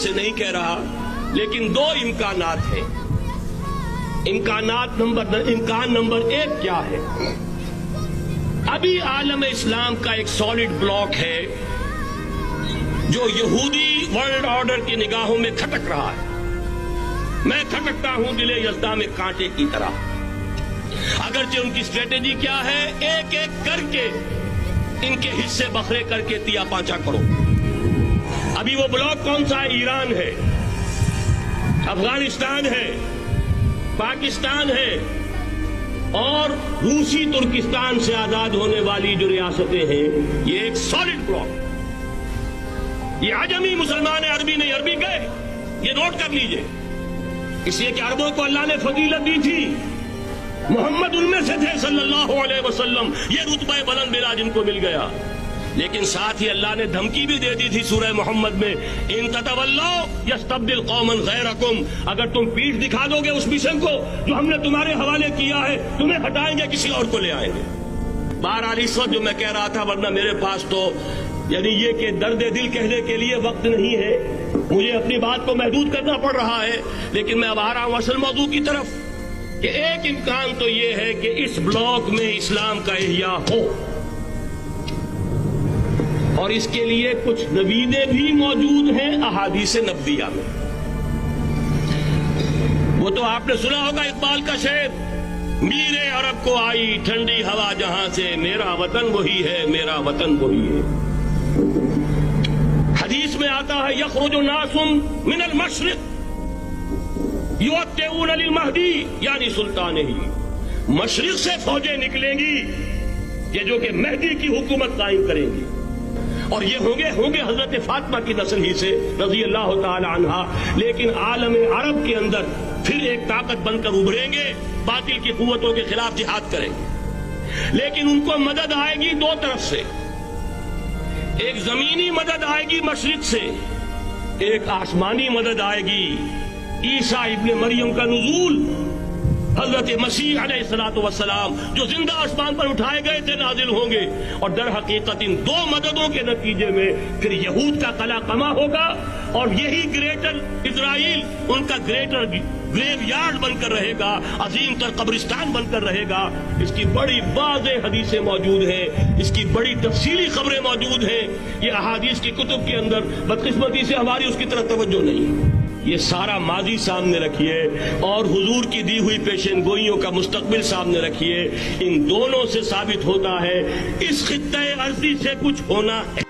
سے نہیں کہہ رہا، لیکن دو امکانات ہیں۔ امکان نمبر ایک کیا ہے؟ ابھی عالم اسلام کا ایک سالڈ بلاک ہے جو یہودی ورلڈ آرڈر کی نگاہوں میں کھٹک رہا ہے۔ میں کھٹکتا ہوں دل یزداں میں کانٹے کی طرح۔ اگرچہ ان کی اسٹریٹجی کیا ہے؟ ایک ایک کر کے ان کے حصے بکھرے کر کے تیا پانچا کرو۔ ابھی وہ بلاک کون سا ہے؟ ایران ہے، افغانستان ہے، پاکستان ہے اور روسی ترکستان سے آزاد ہونے والی جو ریاستیں ہیں، یہ ایک سالڈ بلاک۔ یہ عجمی مسلمان عربی نہیں، عربی گئے، یہ نوٹ کر لیجئے، اس لیے کہ عربوں کو اللہ نے فضیلت دی تھی، محمد ان میں سے تھے صلی اللہ علیہ وسلم، یہ رتبہ بلند ملا جن کو مل گیا۔ لیکن ساتھ ہی اللہ نے دھمکی بھی دے دی تھی سورہ محمد میں، ان تتولوا یستبدل قوما غیرکم، اگر تم پیٹھ دکھا دو گے اس مشن کو جو ہم نے تمہارے حوالے کیا ہے، تمہیں ہٹائیں گے، کسی اور کو لے آئیں گے۔ بہرحال اس وقت جو میں کہہ رہا تھا، ورنہ میرے پاس تو یعنی یہ کہ درد دل کہنے کے لیے وقت نہیں ہے، مجھے اپنی بات کو محدود کرنا پڑ رہا ہے، لیکن میں اب آ رہا ہوں اصل موضوع کی طرف، کہ ایک امکان تو یہ ہے کہ اس بلاک میں اسلام کا احیاء ہو، اور اس کے لیے کچھ نویدیں بھی موجود ہیں احادیث نبویہ میں۔ وہ تو آپ نے سنا ہوگا اقبال کا شعر، میرے عرب کو آئی ٹھنڈی ہوا جہاں سے، میرا وطن وہی ہے، میرا وطن وہی ہے۔ حدیث میں آتا ہے یخرج ناس من المشرق یؤتون للمہدی یعنی سلطان ہی، مشرق سے فوجیں نکلیں گی یہ جو کہ مہدی کی حکومت قائم کریں گی، اور یہ ہوں گے حضرت فاطمہ کی نسل ہی سے رضی اللہ تعالی عنہا، لیکن عالم عرب کے اندر پھر ایک طاقت بن کر ابھریں گے، باطل کی قوتوں کے خلاف جہاد کریں گے، لیکن ان کو مدد آئے گی دو طرف سے، ایک زمینی مدد آئے گی مشرق سے، ایک آسمانی مدد آئے گی، عیسیٰ ابن مریم کا نزول، حضرت مسیح علیہ الصلوۃ والسلام جو زندہ آسمان پر اٹھائے گئے تھے نازل ہوں گے، اور در حقیقت ان دو مددوں کے نتیجے میں پھر یہود کا قلع قمع ہوگا، اور یہی گریٹر اسرائیل ان کا گریٹر گریو یارڈ بن کر رہے گا، عظیم تر قبرستان بن کر رہے گا۔ اس کی بڑی واضح حدیثیں موجود ہیں، اس کی بڑی تفصیلی خبریں موجود ہیں، یہ احادیث کی کتب کے اندر، بدقسمتی سے ہماری اس کی طرف توجہ نہیں۔ یہ سارا ماضی سامنے رکھیے اور حضور کی دی ہوئی پیشین گوئیوں کا مستقبل سامنے رکھیے، ان دونوں سے ثابت ہوتا ہے اس خطۂ ارضی سے کچھ ہونا ہے۔